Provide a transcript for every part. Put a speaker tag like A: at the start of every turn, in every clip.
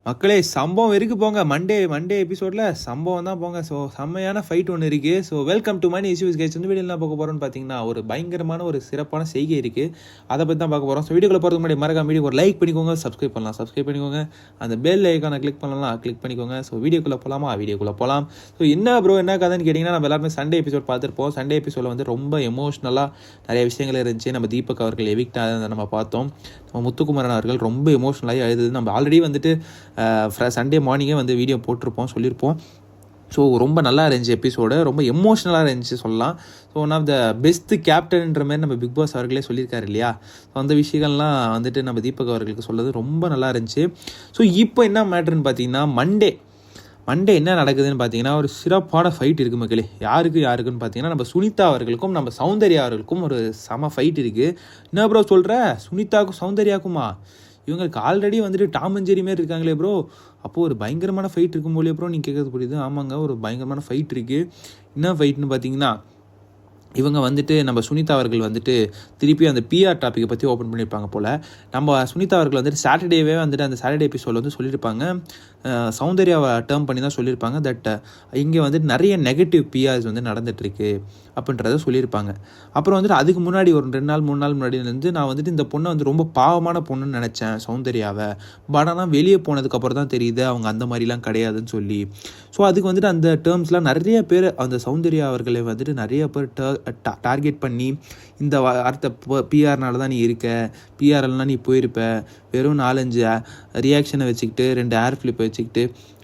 A: மக்களே சம்பவம் இருக்கு போங்க. மண்டே எபிசோடில் சம்பவம் தான் போங்க. ஸோ செம்மையான ஃபைட் ஒன்று இருக்குது. So welcome to money issues guys. இந்த வீடியோ என்ன பார்க்க போகிறோன்னு பார்த்தீங்கன்னா ஒரு பயங்கரமான ஒரு சிறப்பான செய்கை இருக்குது. அதை பற்றி தான் பார்க்க போகிறோம். ஸோ வீடியோக்குள்ள போகிறதுக்கு முன்னாடி மறக்காம வீடியோ ஒரு லைக் பண்ணிக்கோங்க, சப்ஸ்கிரைப் பண்ணிக்கோங்க, அந்த பெல் ஐக்கானை கிளிக் பண்ணிக்கோங்க. ஸோ வீடியோக்குள்ளே போகலாம். ஸோ என்ன ப்ரோ என்ன கதைன்னு கேட்டிங்கன்னா, நம்ம எல்லாருமே சண்டே எபிசோட் பார்த்துருப்போம். சண்டே எபிசோடில் வந்து ரொம்ப எமோஷ்னலாக நிறைய விஷயங்கள் இருந்துச்சு. நம்ம தீபக் அவர்கள் எவிக்ட் ஆனதை நம்ம பார்த்தோம். நம்ம முத்துக்குமரன் அவர்கள் ரொம்ப எமோஷ்னலாகி அழுது. நம்ம ஆல்ரெடி வந்துட்டு சண்டே மார்னிங்கே வந்து வீடியோ சொல்லியிருப்போம். ஸோ ரொம்ப நல்லா இருந்துச்சு எபிசோடு, ரொம்ப எமோஷ்னலாக இருந்துச்சு சொல்லலாம். So one of the best கேப்டன்ன்ற மாதிரி நம்ம பிக் பாஸ் அவர்களே சொல்லியிருக்காரு இல்லையா. ஸோ அந்த விஷயங்கள்லாம் வந்துட்டு நம்ம தீபக் அவர்களுக்கு சொல்கிறது ரொம்ப நல்லா இருந்துச்சு. ஸோ இப்போ என்ன மேட்ருன்னு பார்த்தீங்கன்னா, மண்டே என்ன நடக்குதுன்னு பார்த்தீங்கன்னா, ஒரு சிறப்பான ஃபைட் இருக்குது மக்களே. யாருக்குன்னு பார்த்தீங்கன்னா, நம்ம சுனிதா அவர்களுக்கும் நம்ம சௌந்தர்யா அவர்களுக்கும் ஒரு செம ஃபைட் இருக்குது. என்ன ப்ரோ சொல்கிற, சுனிதாவுக்கும் சௌந்தர்யாக்குமா? இவங்களுக்கு ஆல்ரெடி வந்துட்டு டாம் அண்ட் ஜெரி மாரி இருக்காங்களே ப்ரோ. அப்போது ஒரு பயங்கரமான ஃபைட் இருக்கும் போலே ப்ரோ. நீங்கள் கேட்கறது புரியுது. ஆமாங்க, ஒரு பயங்கரமான ஃபைட் இருக்குது. என்ன ஃபைட்னு பார்த்தீங்கன்னா, இவங்க வந்துட்டு நம்ம சுனிதா அவர்கள் வந்துட்டு திருப்பி அந்த பிஆர் டாப்பிக்கை பற்றி ஓப்பன் பண்ணியிருப்பாங்க போல். நம்ம சுனிதா அவர்கள் வந்துட்டு சாட்டர்டேவே வந்துட்டு அந்த சாட்டர்டே எபிசோடில் வந்து சொல்லியிருப்பாங்க, சௌந்தர்யாவை டேர்ம் பண்ணி தான் சொல்லியிருப்பாங்க. தட் இங்கே வந்துட்டு நிறைய நெகட்டிவ் பிஆர்ஸ் வந்து நடந்துகிட்ருக்கு அப்படின்றத சொல்லியிருப்பாங்க. அப்புறம் வந்துட்டு அதுக்கு முன்னாடி ஒரு 2 நாள் 3 நாள் முன்னாடிலேருந்து நான் வந்துட்டு இந்த பொண்ணை வந்து ரொம்ப பாவமான பொண்ணுன்னு நினச்சேன் சௌந்தர்யாவை. பட் ஆனால் வெளியே போனதுக்கப்புறம் தான் தெரியுது அவங்க அந்த மாதிரிலாம் கிடையாதுன்னு சொல்லி. ஸோ அதுக்கு வந்துட்டு அந்த டேர்ம்ஸ்லாம் நிறைய பேர் அந்த சௌந்தர்யா அவர்களை வந்துட்டு நிறைய பேர் டார்கெட் பண்ணி, இந்த வார்த்தை பிஆர்னால தான் நீ இருக்க, பிஆர்எல்லாம் நீ போயிருப்ப, வெறும் 4-5 ரியாக்ஷனை வச்சுக்கிட்டு 2 ஏர் ஃபிளிப்பை வச்சுக்கிட்டு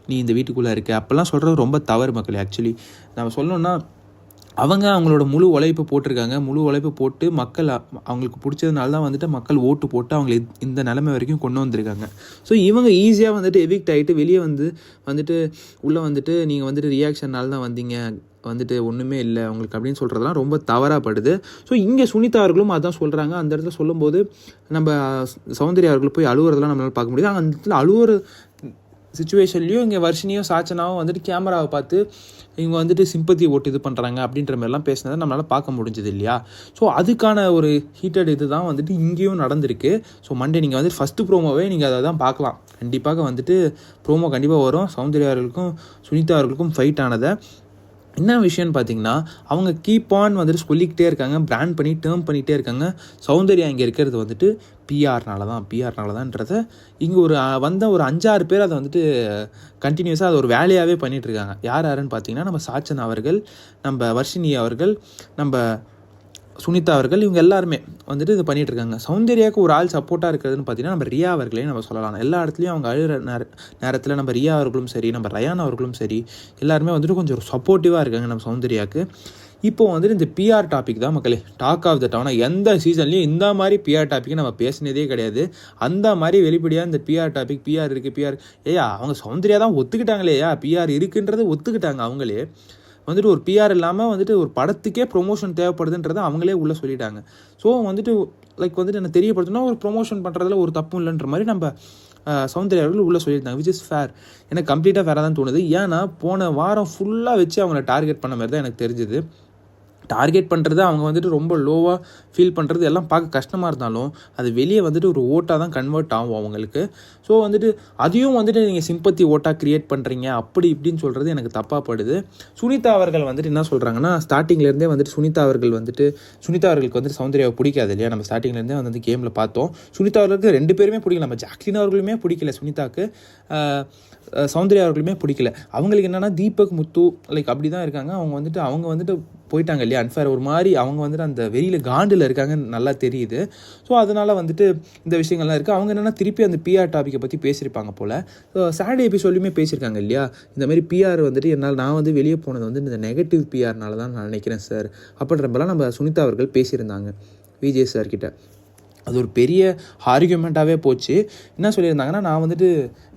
A: நீ இந்த வீட்டுக்குள்ளே இருக்க, அப்போல்லாம் சொல்கிறது ரொம்ப தவறு மக்களே. ஆக்சுவலி நம்ம சொல்லணும்னா, அவங்களோட முழு உழைப்பு போட்டிருக்காங்க. முழு உழைப்பு போட்டு மக்கள் அவங்களுக்கு பிடிச்சதுனால தான் வந்துட்டு மக்கள் ஓட்டு போட்டு அவங்களை இந்த நிலைமை வரைக்கும் கொண்டு வந்திருக்காங்க. ஸோ இவங்க ஈஸியாக வந்துட்டு எவிக்ட் ஆகிட்டு வெளியே வந்துட்டு உள்ளே வந்துட்டு நீங்கள் வந்துட்டு ரியாக்ஷனால் தான் வந்தீங்க, வந்துட்டு ஒன்றுமே இல்லை அவங்களுக்கு அப்படின்னு சொல்கிறதெல்லாம் ரொம்ப தவறாகப்படுது. ஸோ இங்கே சுனிதா அவர்களும் அதான் சொல்கிறாங்க. அந்த இடத்துல சொல்லும்போது நம்ம சௌந்தர்யா அவர்கள் போய் அழுவுறதெல்லாம் நம்மளால் பார்க்க முடியுது. அந்த இடத்துல அழுவுற சுச்சுவேஷன்லையும் இங்கே வர்ஷினியும் சாச்சனாவும் வந்துட்டு கேமராவை பார்த்து இவங்க வந்துட்டு சிம்பத்தி ஓட்டு இது பண்ணுறாங்க அப்படின்ற மாதிரிலாம் பேசினதை நம்மளால் பார்க்க முடிஞ்சது இல்லையா. ஸோ அதுக்கான ஒரு ஹீட்டட் இது தான் வந்துட்டு இங்கேயும் நடந்திருக்கு. ஸோ மண்டே நீங்கள் வந்துட்டு ஃபஸ்ட்டு ப்ரோமோவே நீங்கள் அதை தான் பார்க்கலாம். கண்டிப்பாக வந்துட்டு ப்ரோமோ கண்டிப்பாக வரும். சௌந்தர்யா அவர்களுக்கும் சுனிதா அவர்களுக்கும் ஃபைட் ஆனதை. என்ன விஷயம்னு பார்த்தீங்கன்னா, அவங்க கீப் ஆன் வந்துட்டு சொல்லிக்கிட்டே இருக்காங்க, பிராண்ட் பண்ணி டேர்ம் பண்ணிகிட்டே இருக்காங்க. சௌந்தர்யா இங்கே இருக்கிறது வந்துட்டு பிஆர்னால தான்ன்றதை இங்கே ஒரு 5-6 பேர் அதை வந்துட்டு கண்டினியூஸாக அதை ஒரு வேலையாகவே பண்ணிகிட்ருக்காங்க. யாருன்னு பார்த்தீங்கன்னா, நம்ம சாச்சன் அவர்கள், நம்ம வர்ஷினி அவர்கள், நம்ம சுனிதா அவர்கள், இவங்க எல்லாருமே வந்துட்டு இது பண்ணிகிட்டு இருக்காங்க. சௌந்தர்யாவுக்கு ஒரு ஆள் சப்போர்ட்டாக இருக்கிறதுன்னு பார்த்தீங்கன்னா, நம்ம ரியா அவர்களையும் நம்ம சொல்லலாம். எல்லா இடத்துலையும் அவங்க அழுகிற நேரத்தில் நம்ம ரியா அவர்களும் சரி, நம்ம ரயான் அவர்களும் சரி, எல்லாருமே வந்துட்டு கொஞ்சம் சப்போர்ட்டிவாக இருக்காங்க நம்ம சௌந்தர்யாவுக்கு. இப்போது வந்துட்டு இந்த பிஆர் டாபிக் தான் மக்களே டாக் ஆஃப் த டவுன். எந்த சீசன்லையும் இந்த மாதிரி பிஆர் டாப்பிக்கை நம்ம பேசினதே கிடையாது. அந்த மாதிரி வெளிப்படையாக இந்த பிஆர் டாபிக், பிஆர் இருக்குது, அவங்க சௌந்தர்யா தான் ஒத்துக்கிட்டாங்களேயா, பிஆர் இருக்குன்றது ஒத்துக்கிட்டாங்க. அவங்களே வந்துட்டு ஒரு பிஆர் இல்லாமல் வந்துட்டு ஒரு படத்துக்கே ப்ரொமோஷன் தேவைப்படுதுன்றதை அவங்களே உள்ளே சொல்லிட்டாங்க. ஸோ வந்துட்டு லைக் வந்துட்டு என்ன தெரியப்படுத்தணும்னா ஒரு ப்ரொமோஷன் பண்ணுறதுல ஒரு தப்பு இல்லைன்ற மாதிரி நம்ம சௌந்தர்யா அவர்கள் உள்ளே சொல்லியிருந்தாங்க. Which is fair. எனக்கு கம்ப்ளீட்டாக ஃபேராக தான் தோணுது. ஏன்னா போன வாரம் ஃபுல்லாக வச்சு அவங்கள டார்கெட் பண்ண மாதிரி தான் எனக்கு தெரிஞ்சுது. டார்கெட் பண்ணுறது அவங்க வந்துட்டு ரொம்ப லோவாக ஃபீல் பண்ணுறது எல்லாம் பார்க்க கஷ்டமாக இருந்தாலும் அது வெளியே வந்துட்டு ஒரு ஓட்டாக தான் கன்வெர்ட் ஆகும் அவங்களுக்கு. ஸோ வந்துட்டு அதையும் வந்துட்டு நீங்கள் சிம்பத்தி ஓட்டாக க்ரியேட் பண்ணுறீங்க அப்படி இப்படின்னு சொல்கிறது எனக்கு தப்பாக படுது. சுனிதா அவர்கள் வந்துட்டு என்ன சொல்கிறாங்கன்னா, ஸ்டார்டிங்லேருந்தே வந்துட்டு சுனிதா அவர்களுக்கு வந்துட்டு சௌந்தர்யாவை பிடிக்காது இல்லையா. நம்ம ஸ்டார்டிங்லேருந்தே வந்து கேமில் பார்த்தோம். சுனிதா அவர்களுக்கு 2 பேருமே பிடிக்கல. நம்ம ஜாக்லின் அவர்களுமே பிடிக்கல, சுனிதாவுக்கு சௌந்தர்யா அவர்களுமே பிடிக்கல. அவங்களுக்கு என்னென்னா தீபக் முத்து லைக் அப்படி தான் இருக்காங்க. அவங்க வந்துட்டு போயிட்டாங்க இல்லையா, அன்ஃபேர் ஒரு மாதிரி. அவங்க வந்துட்டு அந்த வெளியில் காண்டில் இருக்காங்கன்னு நல்லா தெரியுது. ஸோ அதனால் வந்துட்டு இந்த விஷயங்கள்லாம் இருக்குது. அவங்க என்னென்னா திருப்பி அந்த பிஆர் டாப்பிக்கை பற்றி பேசியிருப்பாங்க போல். சாட்டர்டே எபிசோட்லையுமே பேசியிருக்காங்க இல்லையா, இந்தமாதிரி பிஆர் வந்துட்டு நான் வந்து வெளியே போனது வந்து இந்த நெகட்டிவ் பிஆர்னால தான் நான் நினைக்கிறேன் சார் அப்படின்றப்பெல்லாம் நம்ம சுனிதா அவர்கள் பேசியிருந்தாங்க விஜய் சார்கிட்ட. அது ஒரு பெரிய ஆர்கியூமெண்ட்டாகவே போச்சு. என்ன சொல்லியிருந்தாங்கன்னா, நான் வந்துட்டு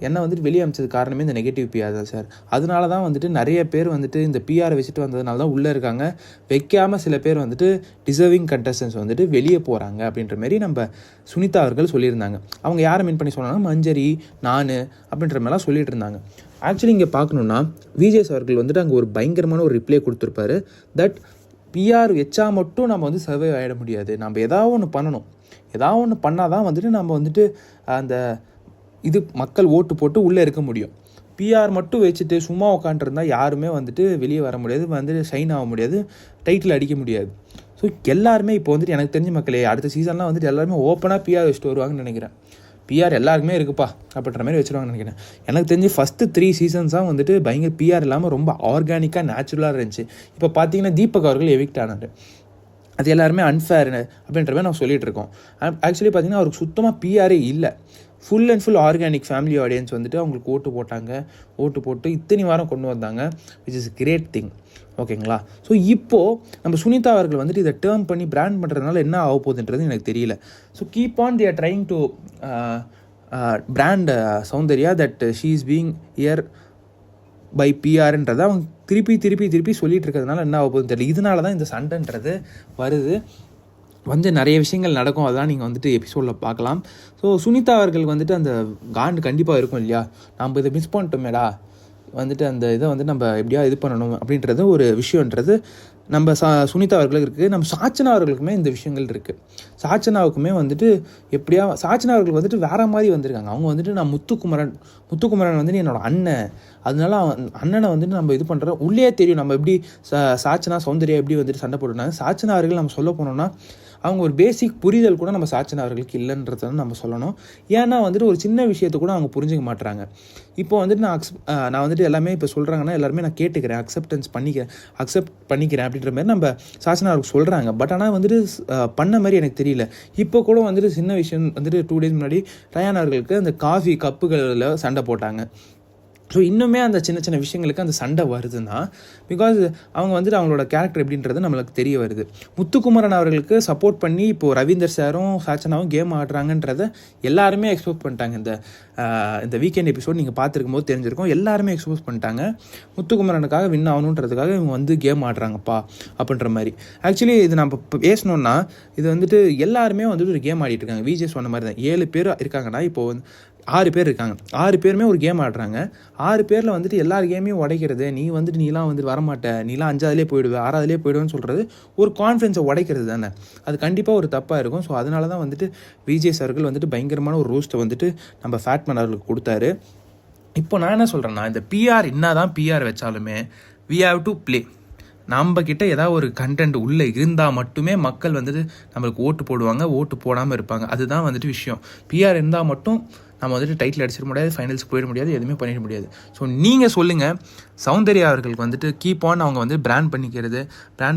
A: என்னை வந்துட்டு வெளியே அமிச்சது காரணமே இந்த நெகட்டிவ் பிஆர் தான் சார். அதனால தான் வந்துட்டு நிறைய பேர் வந்துட்டு இந்த பிஆரை வச்சுட்டு வந்ததுனால தான் உள்ளே இருக்காங்க, வைக்காமல் சில பேர் வந்துட்டு டிசர்விங் கண்டஸ்டன்ஸ் வந்துட்டு வெளியே போகிறாங்க அப்படின்ற மாரி நம்ம சுனிதா அவர்கள் சொல்லியிருந்தாங்க. அவங்க யாரை மீன் பண்ணி சொன்னாங்கன்னா, மஞ்சரி, நான் அப்படின்ற மாதிரிலாம் சொல்லிட்டு இருந்தாங்க. ஆக்சுவலி இங்கே பார்க்கணுன்னா விஜய் அவர்கள் வந்துட்டு அங்கே ஒரு பயங்கரமான ஒரு ரிப்ளை கொடுத்துருப்பாரு. தட் பிஆர் வச்சா மட்டும் நம்ம வந்து சர்வை ஆகிட முடியாது, நம்ம ஏதாவது ஒன்று பண்ணணும். ஏதாவது ஒன்று பண்ணால் தான் வந்துட்டு நம்ம வந்துட்டு அந்த இது மக்கள் ஓட்டு போட்டு உள்ளே இருக்க முடியும். பிஆர் மட்டும் வச்சுட்டு சும்மா உட்காண்ட்ருந்தா யாருமே வந்துட்டு வெளியே வர முடியாது, வந்துட்டு ஷைன் ஆக முடியாது, டைட்டில் அடிக்க முடியாது. ஸோ எல்லாருமே இப்போ வந்துட்டு எனக்கு தெரிஞ்ச மக்களே அடுத்த சீசன்லாம் வந்துட்டு எல்லாருமே ஓப்பனாக பிஆர் வச்சுட்டு வருவாங்கன்னு நினைக்கிறேன். பிஆர் எல்லாருக்குமே இருக்குப்பா அப்படின்ற மாதிரி வச்சுருவாங்கன்னு நினைக்கிறேன். எனக்கு தெரிஞ்சு ஃபஸ்ட்டு 3 சீசன்ஸாக வந்துட்டு பயங்கர பிஆர் இல்லாமல் ரொம்ப ஆர்கானிக்காக நேச்சுரலாக இருந்துச்சு. இப்போ பார்த்தீங்கன்னா தீபக் அவர்கள் எவிக்ட் ஆனார். அது எல்லாருமே அன்ஃபேர் அப்படின்ற மாதிரி நான் சொல்லிகிட்டு இருக்கோம். ஆக்சுவலி பார்த்தீங்கன்னா அவருக்கு சுத்தமாக பிஆரே இல்லை. Full and full organic family audience வந்துட்டு அவங்களுக்கு ஓட்டு போட்டாங்க. ஓட்டு போட்டு இத்தனை வாரம் கொண்டு வந்தாங்க, விச் இஸ் கிரேட் திங். ஓகேங்களா? ஸோ இப்போது நம்ம சுனிதா அவர்கள் வந்துட்டு இதை டேர்ன் பண்ணி பிராண்ட் பண்ணுறதுனால என்ன ஆக போகுதுன்றது எனக்கு தெரியல. So keep on the are trying to brand Soundarya that she is being ear by பிஆர்ன்றதை அவங்க திருப்பி சொல்லிட்டு இருக்கிறதுனால என்ன ஆக போகுதுன்னு தெரியல. இதனால தான் இந்த சண்டைன்றது வருது. நிறைய விஷயங்கள் நடக்கும், அதெல்லாம் நீங்கள் வந்துட்டு எபிசோடில் பார்க்கலாம். ஸோ சுனிதா அவர்கள் வந்துட்டு அந்த காண்டு கண்டிப்பாக இருக்கும் இல்லையா, நம்ம இதை மிஸ் பண்ணிட்டோமேடா, வந்துட்டு அந்த இதை வந்து நம்ம எப்படியா இது பண்ணணும் அப்படின்றது ஒரு விஷயன்றது நம்ம சுனிதா அவர்களுக்கு இருக்குது. நம்ம சாச்சனா அவர்களுக்குமே இந்த விஷயங்கள் இருக்குது. சாச்சனாவுக்குமே வந்துட்டு எப்படியா சாச்சனா அவர்கள் வந்துட்டு வேறு மாதிரி வந்திருக்காங்க. அவங்க வந்துட்டு நான் முத்துக்குமரன் வந்துட்டு என்னோடய அண்ணன், அதனால அண்ணனை வந்துட்டு நம்ம இது பண்ணுறோம். உள்ளே தெரியும் நம்ம எப்படி சாச்சனா சௌந்தர்யா எப்படி வந்துட்டு சண்டை போட்டுனாங்க. சாச்சனா அவர்கள் நம்ம சொல்ல போனோம்னா அவங்க ஒரு பேசிக் புரிதல் கூட நம்ம சாச்சனா அவர்களுக்கு இல்லைன்றத நம்ம சொல்லணும். ஏன்னா வந்துட்டு ஒரு சின்ன விஷயத்தை கூட அவங்க புரிஞ்சிக்க மாட்டுறாங்க. இப்போ வந்துட்டு நான் வந்துட்டு எல்லாமே இப்போ சொல்கிறாங்கன்னா எல்லாருமே நான் கேட்டுக்கிறேன், அக்செப்ட் பண்ணிக்கிறேன் அப்படின்ற மாதிரி நம்ம சாச்சனா அவருக்கு சொல்கிறாங்க. பட் ஆனால் வந்துட்டு பண்ண மாதிரி எனக்கு தெரியல. இப்போ கூட வந்துட்டு சின்ன விஷயம் வந்துட்டு 2 days முன்னாடி ரயான் அவர்களுக்கு அந்த காஃபி கப்புகளில் சண்டை போட்டாங்க. ஸோ இன்னுமே அந்த சின்ன விஷயங்களுக்கு அந்த சண்டை வருதுன்னா பிகாஸ் அவங்க வந்துட்டு அவங்களோட கேரக்டர் எப்படின்றது நம்மளுக்கு தெரிய வருது. முத்துக்குமரன் அவர்களுக்கு சப்போர்ட் பண்ணி இப்போது ரவீந்தர் சாரும் சாச்சனாவும் கேம் ஆடுறாங்கன்றதை எல்லாருமே எக்ஸ்போஸ் பண்ணிட்டாங்க. இந்த வீக்கெண்ட் எபிசோட் நீங்கள் பார்த்துருக்கும் போது தெரிஞ்சிருக்கும், எல்லாருமே எக்ஸ்போஸ் பண்ணிட்டாங்க. முத்துக்குமரனுக்காக வின் ஆகணுன்றதுக்காக இவங்க வந்து கேம் ஆடுறாங்கப்பா அப்படின்ற மாதிரி. ஆக்சுவலி இது நம்ம பேசணுன்னா இது வந்துட்டு எல்லாருமே வந்துட்டு ஒரு கேம் ஆடிட்டு இருக்காங்க. விஜய் சொன்ன மாதிரி தான் 7 பேர் இருக்காங்கன்னா இப்போது வந்து 6 பேர் இருக்காங்க. 6 பேருமே ஒரு கேம் ஆடுறாங்க. 6 பேரில் வந்துட்டு எல்லார் கேமையும் உடைக்கிறது, நீலாம் வந்துட்டு வரமாட்ட, நீலாம் 5ஆவதுலேயே போயிடுவேன் 6ஆவதுலேயே போயிடுவேன்னு சொல்கிறது ஒரு கான்ஃபிடன்ஸை உடைக்கிறது தானே. அது கண்டிப்பாக ஒரு தப்பாக இருக்கும். ஸோ அதனால தான் வந்துட்டு விஜய் சார்கள் வந்துட்டு பயங்கரமான ஒரு ரோஸ்ட்டை வந்துட்டு நம்ம ஃபேட்மேன் அவர்களுக்கு கொடுத்தாரு. இப்போ நான் என்ன சொல்கிறேன்னா, இந்த பிஆர் என்ன தான் பிஆர் வச்சாலுமே வி ஹாவ் டு ப்ளே. நம்மக்கிட்ட ஏதாவது ஒரு கண்டென்ட் உள்ளே இருந்தால் மட்டுமே மக்கள் வந்துட்டு நம்மளுக்கு ஓட்டு போடுவாங்க, ஓட்டு போடாமல் இருப்பாங்க. அதுதான் வந்துட்டு விஷயம். பிஆர் இருந்தால் மட்டும் நம்ம வந்துட்டு டைட்டில் அடிச்சிட முடியாது, ஃபைனல்ஸ்க்கு போயிட முடியாது, எதுவுமே பண்ணிட முடியாது. ஸோ நீங்கள் சொல்லுங்கள், சௌந்தர்யா அவர்களுக்கு வந்துட்டு கீப் ஆன் அவங்க வந்து பிராண்ட்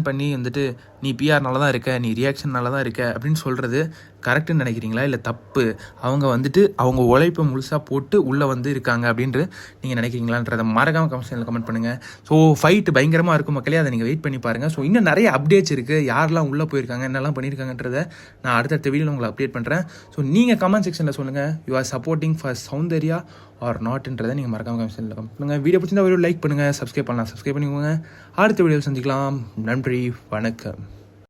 A: பண்ணி வந்துட்டு நீ பிஆர்னால தான் இருக்க, நீ ரியாக்ஷன்னால தான் இருக்க அப்படின்னு சொல்கிறது கரெக்டுன்னு நினைக்கிறீங்களா இல்லை தப்பு? அவங்க வந்துட்டு அவங்க உழைப்பை முழுசாக போட்டு உள்ளே வந்து இருக்காங்க அப்படின்ட்டு நீங்கள் நினைக்கிறீங்களான்றதை மறக்காமல் கமெண்ட் கமெண்ட் பண்ணுங்கள். ஸோ ஃபைட் பயங்கரமாக இருக்கும் மக்களே, அதை நீங்கள் வெயிட் பண்ணி பாருங்கள். ஸோ இன்னும் நிறைய அப்டேட்ஸ் இருக்குது, யாரெல்லாம் உள்ளே போயிருக்காங்க, என்னெல்லாம் பண்ணியிருக்காங்கன்றதை நான் அடுத்தடுத்த வீடியோவில் உங்களை அப்டேட் பண்ணுறேன். ஸோ நீங்கள் கமெண்ட் செக்ஷனில் சொல்லுங்கள், you are supporting for Soundarya or நாட்ன்றதை நீங்கள் மறக்காமல் கமெண்ட் செக்ஷனில் கமெண்ட் பண்ணுங்கள். வீடியோ பிடிச்சிருந்தா வீடியோ லைக் பண்ணுங்கள், சப்ஸ்கிரைப் பண்ணிக்கோங்க. அடுத்த வீடியோவில் சந்திக்கலாம். நன்றி, வணக்கம்.